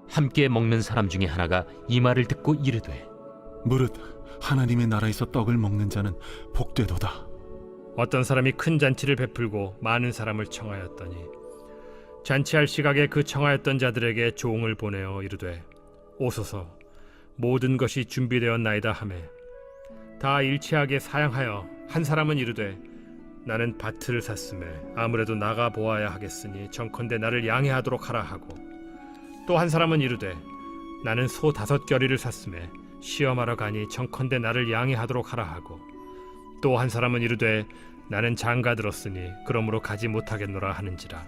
함께 먹는 사람 중에 하나가 이 말을 듣고 이르되 무릇 하나님의 나라에서 떡을 먹는 자는 복되도다. 어떤 사람이 큰 잔치를 베풀고 많은 사람을 청하였더니 잔치할 시각에 그 청하였던 자들에게 종을 보내어 이르되 오소서, 모든 것이 준비되었나이다 하매 다 일치하게 사양하여 한 사람은 이르되 나는 밭을 샀음에 아무래도 나가 보아야 하겠으니 정컨대 나를 양해하도록 하라 하고, 또 한 사람은 이르되 나는 소 5겨리를 샀음에 시험하러 가니 정컨대 나를 양해하도록 하라 하고, 또 한 사람은 이르되 나는 장가 들었으니 그러므로 가지 못하겠노라 하는지라.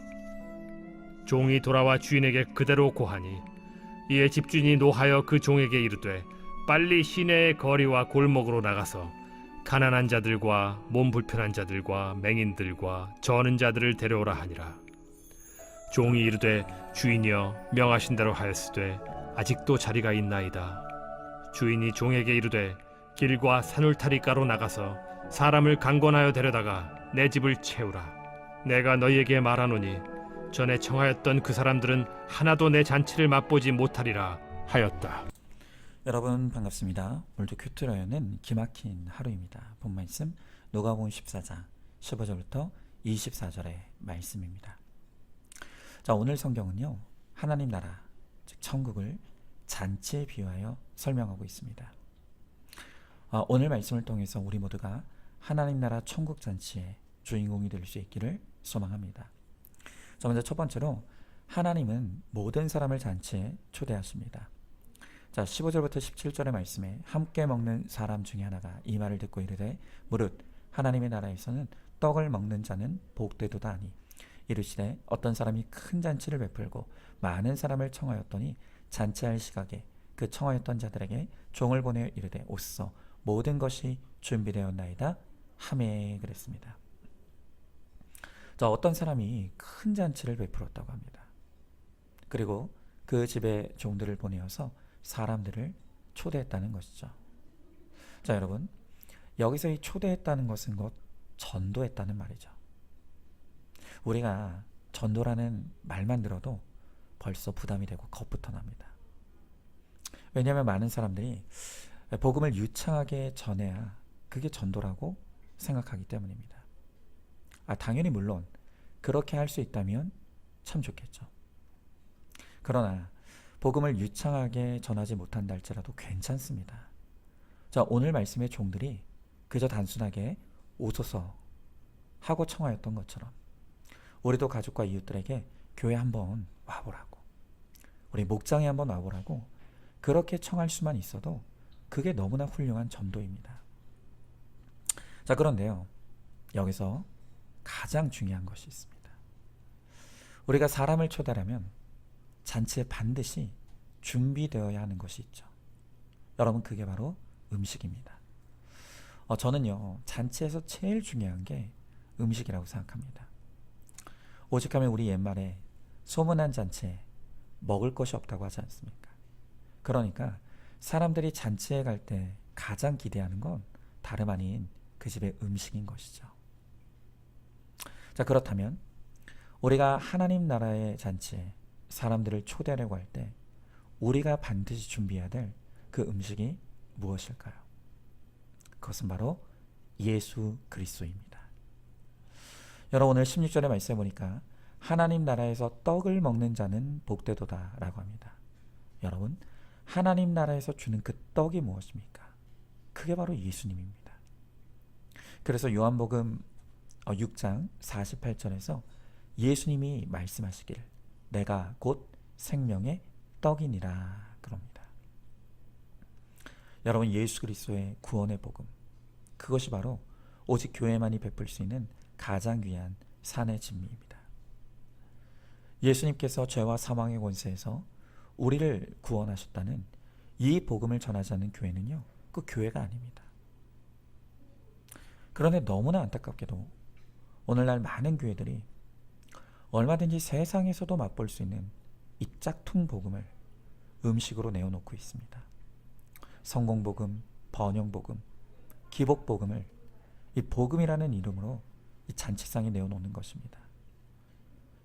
종이 돌아와 주인에게 그대로 고하니 이에 집주인이 노하여 그 종에게 이르되 빨리 시내의 거리와 골목으로 나가서 가난한 자들과 몸 불편한 자들과 맹인들과 저는 자들을 데려오라 하니라. 종이 이르되 주인이여 명하신 대로 하였으되 아직도 자리가 있나이다. 주인이 종에게 이르되 길과 산울타리가로 나가서 사람을 강권하여 데려다가 내 집을 채우라. 내가 너희에게 말하노니 전에 청하였던 그 사람들은 하나도 내 잔치를 맛보지 못하리라 하였다. 여러분 반갑습니다. 오늘도 큐트라연은 기막힌 하루입니다. 본 말씀 누가복음 14장 15절부터 24절의 말씀입니다. 자, 오늘 성경은요, 하나님 나라, 즉 천국을 잔치에 비유하여 설명하고 있습니다. 오늘 말씀을 통해서 우리 모두가 하나님 나라 천국 잔치의 주인공이 될 수 있기를 소망합니다. 자, 먼저 첫 번째로 하나님은 모든 사람을 잔치에 초대하십니다. 자, 15절부터 17절의 말씀에 함께 먹는 사람 중에 하나가 이 말을 듣고 이르되 무릇 하나님의 나라에서는 떡을 먹는 자는 복되도다 하니 이르시되 어떤 사람이 큰 잔치를 베풀고 많은 사람을 청하였더니 잔치할 시각에 그 청하였던 자들에게 종을 보내어 이르되 오소서, 모든 것이 준비되었나이다 하매 그랬습니다. 자, 어떤 사람이 큰 잔치를 베풀었다고 합니다. 그리고 그 집에 종들을 보내어서 사람들을 초대했다는 것이죠. 자, 여러분, 여기서 이 초대했다는 것은 곧 전도했다는 말이죠. 우리가 전도라는 말만 들어도 벌써 부담이 되고 겁부터 납니다. 왜냐하면 많은 사람들이 복음을 유창하게 전해야 그게 전도라고 생각하기 때문입니다. 당연히 물론 그렇게 할 수 있다면 참 좋겠죠. 그러나 복음을 유창하게 전하지 못한다 할지라도 괜찮습니다. 자, 오늘 말씀의 종들이 그저 단순하게 오소서 하고 청하였던 것처럼 우리도 가족과 이웃들에게 교회 한번 와보라고, 우리 목장에 한번 와보라고 그렇게 청할 수만 있어도 그게 너무나 훌륭한 전도입니다. 자, 그런데요, 여기서 가장 중요한 것이 있습니다. 우리가 사람을 초대하려면 잔치에 반드시 준비되어야 하는 것이 있죠. 여러분, 그게 바로 음식입니다. 저는요, 잔치에서 제일 중요한 게 음식이라고 생각합니다. 오직하면 우리 옛말에 소문난 잔치에 먹을 것이 없다고 하지 않습니까? 그러니까 사람들이 잔치에 갈 때 가장 기대하는 건 다름 아닌 그 집의 음식인 것이죠. 자, 그렇다면 우리가 하나님 나라의 잔치에 사람들을 초대하려고 할 때 우리가 반드시 준비해야 될 그 음식이 무엇일까요? 그것은 바로 예수 그리스도입니다. 여러분, 오늘 16절의 말씀에 보니까 하나님 나라에서 떡을 먹는 자는 복되도다 라고 합니다. 여러분, 하나님 나라에서 주는 그 떡이 무엇입니까? 그게 바로 예수님입니다. 그래서 요한복음 6장 48절에서 예수님이 말씀하시기를 내가 곧 생명의 떡이니라 그럽니다. 여러분, 예수 그리스도의 구원의 복음, 그것이 바로 오직 교회만이 베풀 수 있는 가장 귀한 산의 진미입니다. 예수님께서 죄와 사망의 권세에서 우리를 구원하셨다는 이 복음을 전하지 않는 교회는요, 그 교회가 아닙니다. 그런데 너무나 안타깝게도 오늘날 많은 교회들이 얼마든지 세상에서도 맛볼 수 있는 이 짝퉁 복음을 음식으로 내어놓고 있습니다. 성공복음, 번영복음, 기복복음을 이 복음이라는 이름으로 이 잔치상에 내어놓는 것입니다.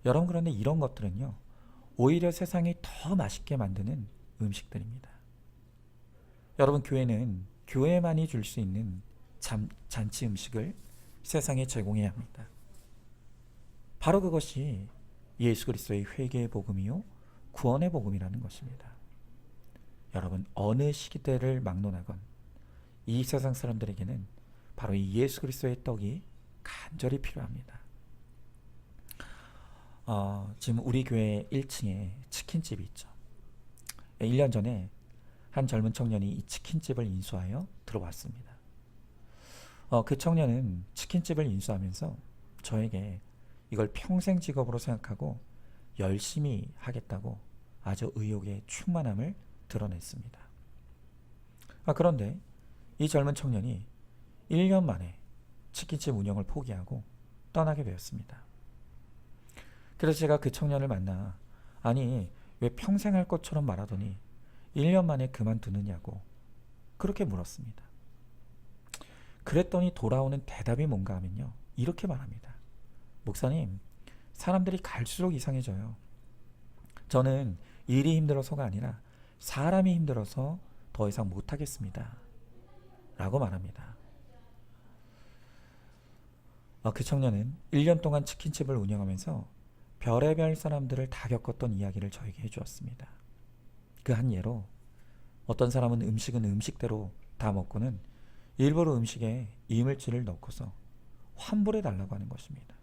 여러분, 그런데 이런 것들은요, 오히려 세상이 더 맛있게 만드는 음식들입니다. 여러분, 교회는 교회만이 줄 수 있는 잔치 음식을 세상에 제공해야 합니다. 바로 그것이 예수 그리스도의 회개의 복음이요 구원의 복음이라는 것입니다. 여러분, 어느 시대를 막론하건 이 세상 사람들에게는 바로 이 예수 그리스도의 떡이 간절히 필요합니다. 지금 우리 교회 1층에 치킨집이 있죠. 1년 전에 한 젊은 청년이 이 치킨집을 인수하여 들어왔습니다. 그 청년은 치킨집을 인수하면서 저에게 이걸 평생 직업으로 생각하고 열심히 하겠다고 아주 의욕의 충만함을 드러냈습니다. 그런데 이 젊은 청년이 1년 만에 치킨집 운영을 포기하고 떠나게 되었습니다. 그래서 제가 그 청년을 만나, 아니 왜 평생 할 것처럼 말하더니 1년 만에 그만두느냐고 그렇게 물었습니다. 그랬더니 돌아오는 대답이 뭔가 하면요, 이렇게 말합니다. 목사님, 사람들이 갈수록 이상해져요. 저는 일이 힘들어서가 아니라 사람이 힘들어서 더 이상 못하겠습니다 라고 말합니다. 그 청년은 1년 동안 치킨집을 운영하면서 별의별 사람들을 다 겪었던 이야기를 저에게 해주었습니다. 그 한 예로, 어떤 사람은 음식은 음식대로 다 먹고는 일부러 음식에 이물질을 넣고서 환불해 달라고 하는 것입니다.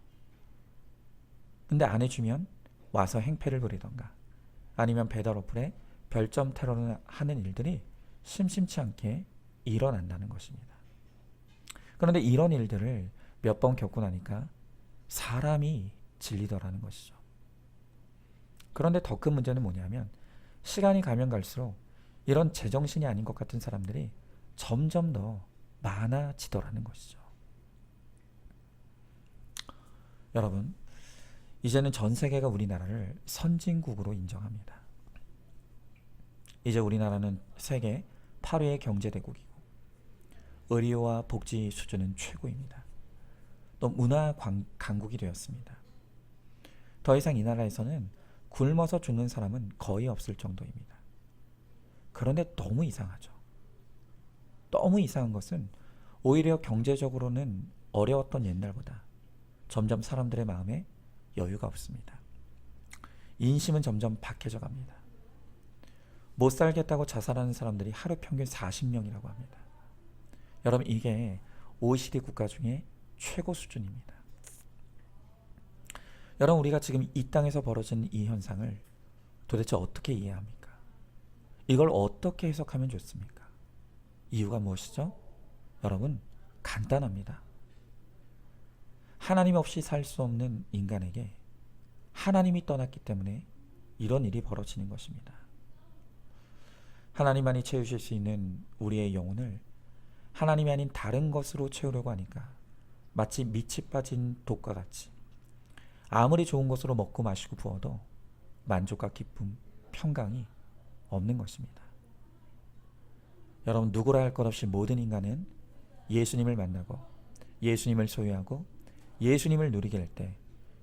근데 안 해주면 와서 행패를 부리던가 아니면 배달 어플에 별점 테러를 하는 일들이 심심치 않게 일어난다는 것입니다. 그런데 이런 일들을 몇 번 겪고 나니까 사람이 질리더라는 것이죠. 그런데 더 큰 문제는 뭐냐면, 시간이 가면 갈수록 이런 제정신이 아닌 것 같은 사람들이 점점 더 많아지더라는 것이죠. 여러분, 이제는 전 세계가 우리나라를 선진국으로 인정합니다. 이제 우리나라는 세계 8위의 경제대국이고 의료와 복지 수준은 최고입니다. 또 문화 강국이 되었습니다. 더 이상 이 나라에서는 굶어서 죽는 사람은 거의 없을 정도입니다. 그런데 너무 이상하죠. 너무 이상한 것은 오히려 경제적으로는 어려웠던 옛날보다 점점 사람들의 마음에 여유가 없습니다. 인심은 점점 박해져 갑니다. 못 살겠다고 자살하는 사람들이 하루 평균 40명이라고 합니다. 여러분, 이게 OECD 국가 중에 최고 수준입니다. 여러분, 우리가 지금 이 땅에서 벌어진 이 현상을 도대체 어떻게 이해합니까? 이걸 어떻게 해석하면 좋습니까? 이유가 무엇이죠? 여러분, 간단합니다. 하나님 없이 살 수 없는 인간에게 하나님이 떠났기 때문에 이런 일이 벌어지는 것입니다. 하나님만이 채우실 수 있는 우리의 영혼을 하나님이 아닌 다른 것으로 채우려고 하니까 마치 밑이 빠진 독과 같이 아무리 좋은 것으로 먹고 마시고 부어도 만족과 기쁨, 평강이 없는 것입니다. 여러분, 누구라 할 것 없이 모든 인간은 예수님을 만나고 예수님을 소유하고 예수님을 누리게 될 때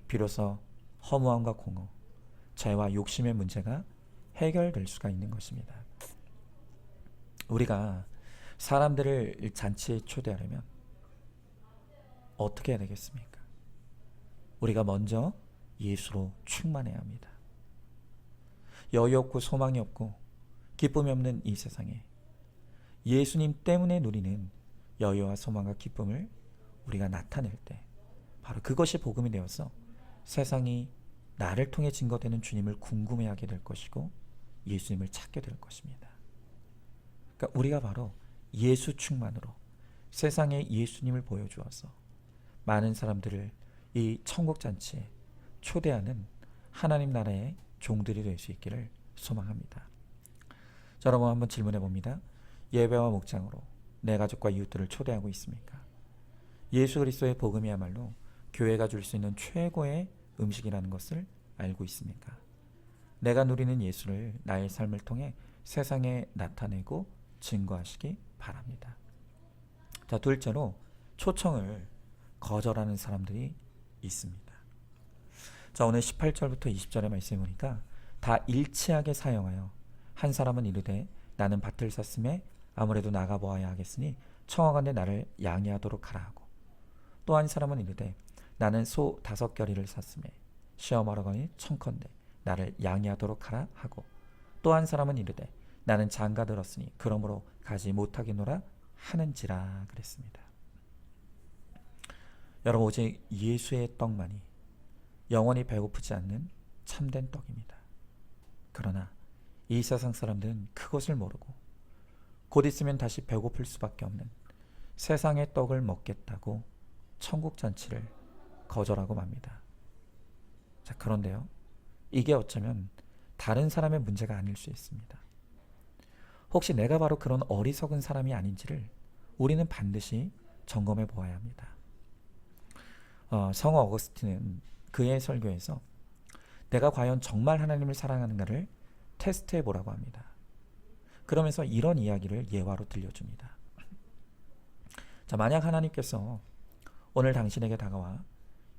비로소 허무함과 공허, 죄와 욕심의 문제가 해결될 수가 있는 것입니다. 우리가 사람들을 잔치에 초대하려면 어떻게 해야 되겠습니까? 우리가 먼저 예수로 충만해야 합니다. 여유 없고 소망이 없고 기쁨이 없는 이 세상에 예수님 때문에 누리는 여유와 소망과 기쁨을 우리가 나타낼 때 바로 그것이 복음이 되어서 세상이 나를 통해 증거되는 주님을 궁금해하게 될 것이고 예수님을 찾게 될 것입니다. 그러니까 우리가 바로 예수 충만으로 세상에 예수님을 보여주어서 많은 사람들을 이 천국 잔치에 초대하는 하나님 나라의 종들이 될 수 있기를 소망합니다. 자, 여러분, 한번 질문해 봅니다. 예배와 목장으로 내 가족과 이웃들을 초대하고 있습니까? 예수 그리스도의 복음이야말로 교회가 줄 수 있는 최고의 음식이라는 것을 알고 있습니까? 내가 누리는 예수를 나의 삶을 통해 세상에 나타내고 증거하시기 바랍니다. 자, 둘째로 초청을 거절하는 사람들이 있습니다. 자, 오늘 18절부터 20절의 말씀을 보니까 다 일치하게 사용하여 한 사람은 이르되 나는 밭을 샀음에 아무래도 나가보아야 하겠으니 청하건대 나를 양해하도록 하라 하고 또 한 사람은 이르되 나는 소 5겨리를 샀음에 시험하러 가니 청컨대 나를 양해하도록 하라 하고 또 한 사람은 이르되 나는 장가 들었으니 그러므로 가지 못하겠노라 하는지라 그랬습니다. 여러분, 오직 예수의 떡만이 영원히 배고프지 않는 참된 떡입니다. 그러나 이 세상 사람들은 그것을 모르고 곧 있으면 다시 배고플 수밖에 없는 세상의 떡을 먹겠다고 천국 잔치를 거절하고 맙니다. 자, 그런데요, 이게 어쩌면 다른 사람의 문제가 아닐 수 있습니다. 혹시 내가 바로 그런 어리석은 사람이 아닌지를 우리는 반드시 점검해 보아야 합니다. 성호 어거스틴은 그의 설교에서 내가 과연 정말 하나님을 사랑하는가를 테스트해 보라고 합니다. 그러면서 이런 이야기를 예화로 들려줍니다. 자, 만약 하나님께서 오늘 당신에게 다가와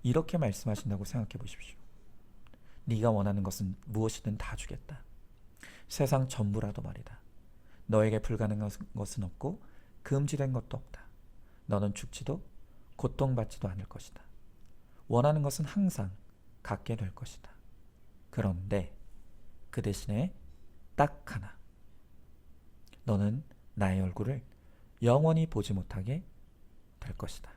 이렇게 말씀하신다고 생각해 보십시오. 네가 원하는 것은 무엇이든 다 주겠다. 세상 전부라도 말이다. 너에게 불가능한 것은 없고 금지된 것도 없다. 너는 죽지도 고통받지도 않을 것이다. 원하는 것은 항상 갖게 될 것이다. 그런데 그 대신에 딱 하나, 너는 나의 얼굴을 영원히 보지 못하게 될 것이다.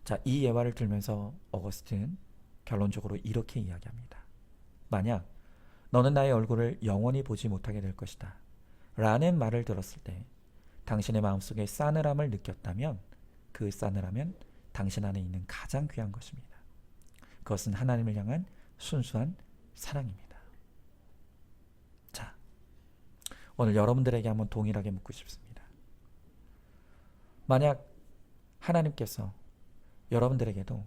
자, 이 예화를 들면서 어거스틴은 결론적으로 이렇게 이야기합니다. 만약 너는 나의 얼굴을 영원히 보지 못하게 될 것이다 라는 말을 들었을 때 당신의 마음속에 싸늘함을 느꼈다면 그 싸늘함은 당신 안에 있는 가장 귀한 것입니다. 그것은 하나님을 향한 순수한 사랑입니다. 자, 오늘 여러분들에게 한번 동일하게 묻고 싶습니다. 만약 하나님께서 여러분들에게도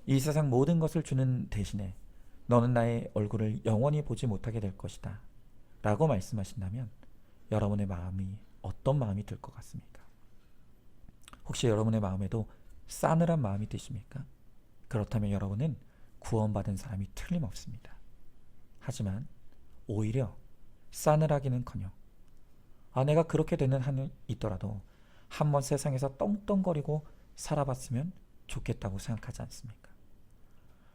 이 세상 모든 것을 주는 대신에 너는 나의 얼굴을 영원히 보지 못하게 될 것이다 라고 말씀하신다면 여러분의 마음이 어떤 마음이 들 것 같습니까? 혹시 여러분의 마음에도 싸늘한 마음이 드십니까? 그렇다면 여러분은 구원받은 사람이 틀림없습니다. 하지만 오히려 싸늘하기는커녕 내가 그렇게 되는 한이 있더라도 한번 세상에서 떵떵거리고 살아봤으면 좋겠다고 생각하지 않습니까?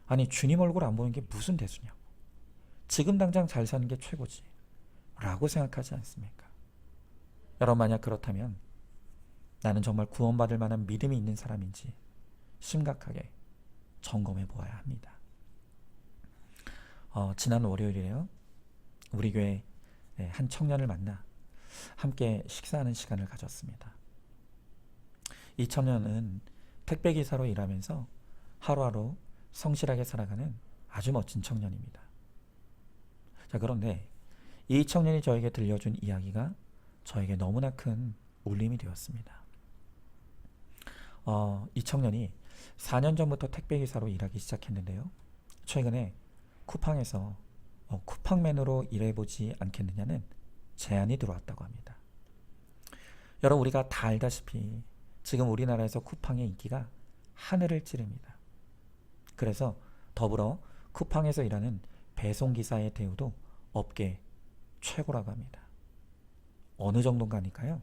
아니, 주님 얼굴 안 보는 게 무슨 대수냐고, 지금 당장 잘 사는 게 최고지 라고 생각하지 않습니까? 여러분, 만약 그렇다면 나는 정말 구원받을 만한 믿음이 있는 사람인지 심각하게 점검해 보아야 합니다. 지난 월요일에요, 우리 교회 한 청년을 만나 함께 식사하는 시간을 가졌습니다. 이 청년은 택배기사로 일하면서 하루하루 성실하게 살아가는 아주 멋진 청년입니다. 자, 그런데 이 청년이 저에게 들려준 이야기가 저에게 너무나 큰 울림이 되었습니다. 이 청년이 4년 전부터 택배기사로 일하기 시작했는데요, 최근에 쿠팡에서 쿠팡맨으로 일해보지 않겠느냐는 제안이 들어왔다고 합니다. 여러분, 우리가 다 알다시피 지금 우리나라에서 쿠팡의 인기가 하늘을 찌릅니다. 그래서 더불어 쿠팡에서 일하는 배송기사의 대우도 업계 최고라고 합니다. 어느 정도인가니까요,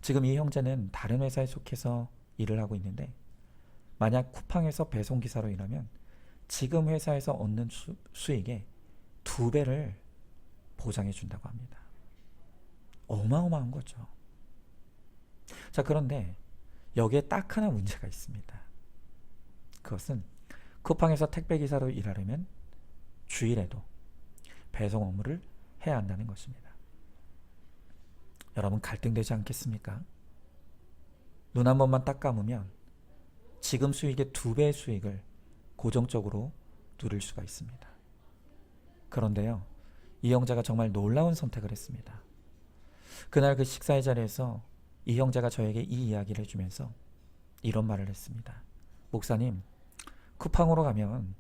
지금 이 형제는 다른 회사에 속해서 일을 하고 있는데 만약 쿠팡에서 배송기사로 일하면 지금 회사에서 얻는 수익의 2배를 보장해 준다고 합니다. 어마어마한 거죠. 자, 그런데 여기에 딱 하나 문제가 있습니다. 그것은 쿠팡에서 택배기사로 일하려면 주일에도 배송 업무를 해야 한다는 것입니다. 여러분, 갈등되지 않겠습니까? 눈 한 번만 딱 감으면 지금 수익의 2배의 수익을 고정적으로 누릴 수가 있습니다. 그런데요, 이 형제가 정말 놀라운 선택을 했습니다. 그날 그 식사의 자리에서 이 형제가 저에게 이 이야기를 해주면서 이런 말을 했습니다. 목사님, 쿠팡으로 가면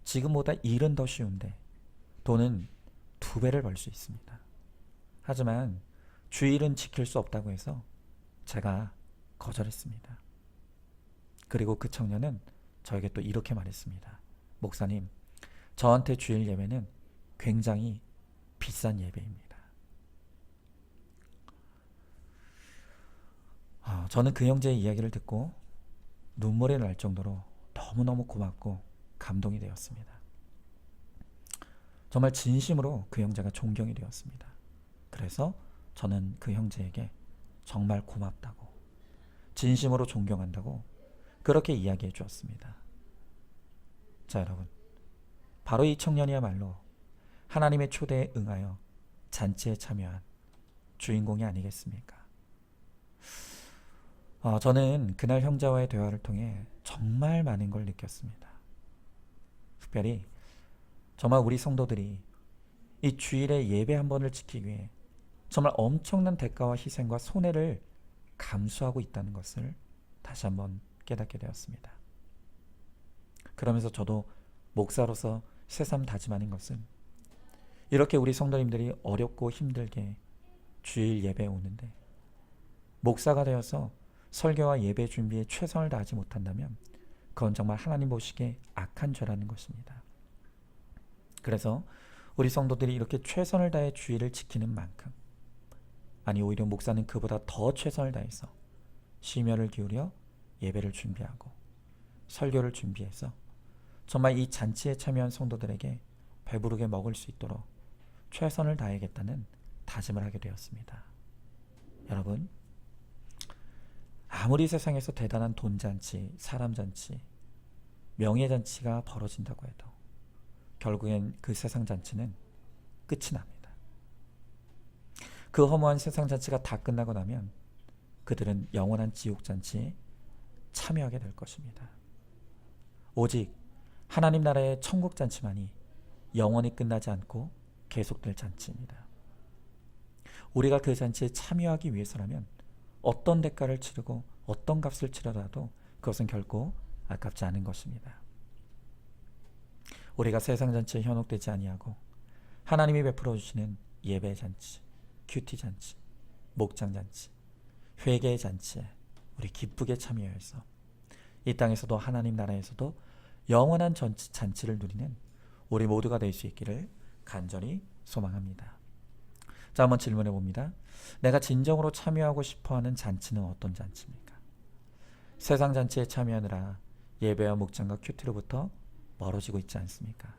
지금보다 일은 더 쉬운데 돈은 2배를 벌 수 있습니다. 하지만 주일은 지킬 수 없다고 해서 제가 거절했습니다. 그리고 그 청년은 저에게 또 이렇게 말했습니다. 목사님, 저한테 주일 예배는 굉장히 비싼 예배입니다. 저는 그 형제의 이야기를 듣고 눈물이 날 정도로 너무너무 고맙고 감동이 되었습니다. 정말 진심으로 그 형제가 존경이 되었습니다. 그래서 저는 그 형제에게 정말 고맙다고, 진심으로 존경한다고 그렇게 이야기해 주었습니다. 자, 여러분, 바로 이 청년이야말로 하나님의 초대에 응하여 잔치에 참여한 주인공이 아니겠습니까? 저는 그날 형제와의 대화를 통해 정말 많은 걸 느꼈습니다. 특별히 정말 우리 성도들이 이 주일에 예배 한 번을 지키기 위해 정말 엄청난 대가와 희생과 손해를 감수하고 있다는 것을 다시 한번 깨닫게 되었습니다. 그러면서 저도 목사로서 새삼 다짐하는 것은 이렇게 우리 성도님들이 어렵고 힘들게 주일 예배에 오는데 목사가 되어서 설교와 예배 준비에 최선을 다하지 못한다면 그건 정말 하나님 보시기에 악한 죄라는 것입니다. 그래서 우리 성도들이 이렇게 최선을 다해 주일을 지키는 만큼, 아니 오히려 목사는 그보다 더 최선을 다해서 심혈을 기울여 예배를 준비하고 설교를 준비해서 정말 이 잔치에 참여한 성도들에게 배부르게 먹을 수 있도록 최선을 다하겠다는 다짐을 하게 되었습니다. 여러분, 아무리 세상에서 대단한 돈잔치, 사람잔치, 명예잔치가 벌어진다고 해도 결국엔 그 세상 잔치는 끝이 납니다. 그 허무한 세상 잔치가 다 끝나고 나면 그들은 영원한 지옥 잔치에 참여하게 될 것입니다. 오직 하나님 나라의 천국 잔치만이 영원히 끝나지 않고 계속될 잔치입니다. 우리가 그 잔치에 참여하기 위해서라면 어떤 대가를 치르고 어떤 값을 치르더라도 그것은 결코 아깝지 않은 것입니다. 우리가 세상 잔치에 현혹되지 아니하고 하나님이 베풀어 주시는 예배 잔치, 큐티 잔치, 목장 잔치, 회개의 잔치에 우리 기쁘게 참여해서 이 땅에서도 하나님 나라에서도 영원한 잔치를 누리는 우리 모두가 될 수 있기를 간절히 소망합니다. 자, 한번 질문해 봅니다. 내가 진정으로 참여하고 싶어하는 잔치는 어떤 잔치입니까? 세상 잔치에 참여하느라 예배와 목장과 큐티로부터 멀어지고 있지 않습니까?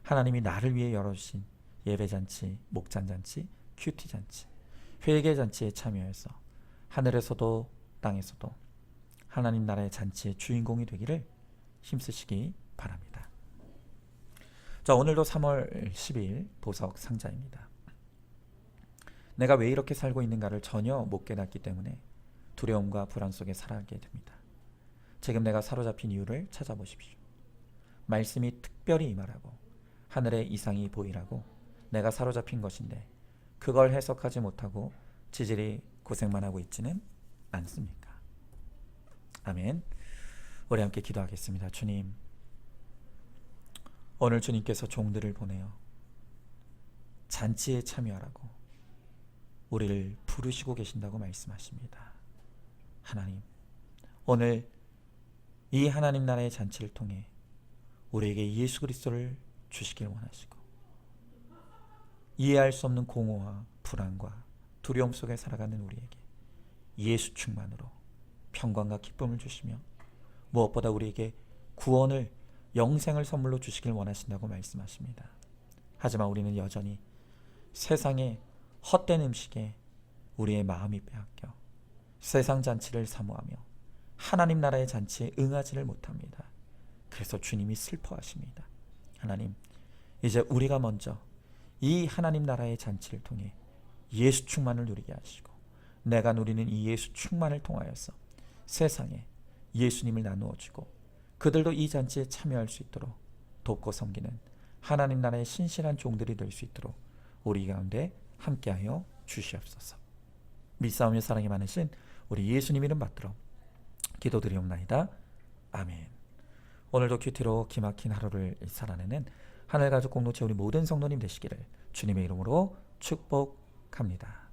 하나님이 나를 위해 열어주신 예배잔치, 목장잔치, 큐티잔치, 회개잔치에 참여해서 하늘에서도 땅에서도 하나님 나라의 잔치의 주인공이 되기를 힘쓰시기 바랍니다. 자, 오늘도 3월 10일 보석 상자입니다. 내가 왜 이렇게 살고 있는가를 전혀 못 깨닫기 때문에 두려움과 불안 속에 살아가게 됩니다. 지금 내가 사로잡힌 이유를 찾아보십시오. 말씀이 특별히 임하라고, 하늘의 이상이 보이라고 내가 사로잡힌 것인데 그걸 해석하지 못하고 지질이 고생만 하고 있지는 않습니까? 아멘. 우리 함께 기도하겠습니다. 주님, 오늘 주님께서 종들을 보내어 잔치에 참여하라고 우리를 부르시고 계신다고 말씀하십니다. 하나님, 오늘 이 하나님 나라의 잔치를 통해 우리에게 예수 그리스도를 주시길 원하시고 이해할 수 없는 공허와 불안과 두려움 속에 살아가는 우리에게 예수 충만으로 평강과 기쁨을 주시며 무엇보다 우리에게 구원을, 영생을 선물로 주시길 원하신다고 말씀하십니다. 하지만 우리는 여전히 세상의 헛된 음식에 우리의 마음이 빼앗겨 세상 잔치를 사모하며 하나님 나라의 잔치에 응하지를 못합니다. 그래서 주님이 슬퍼하십니다. 하나님, 이제 우리가 먼저 이 하나님 나라의 잔치를 통해 예수 충만을 누리게 하시고 내가 누리는 이 예수 충만을 통하여서 세상에 예수님을 나누어 주고 그들도 이 잔치에 참여할 수 있도록 돕고 섬기는 하나님 나라의 신실한 종들이 될 수 있도록 우리 가운데 함께하여 주시옵소서. 믿사오며 사랑이 많으신 우리 예수님 이름 받들어 기도드리옵나이다. 아멘. 오늘도 큐티로 기막힌 하루를 살아내는 하늘가족 공동체 우리 모든 성도님 되시기를 주님의 이름으로 축복합니다.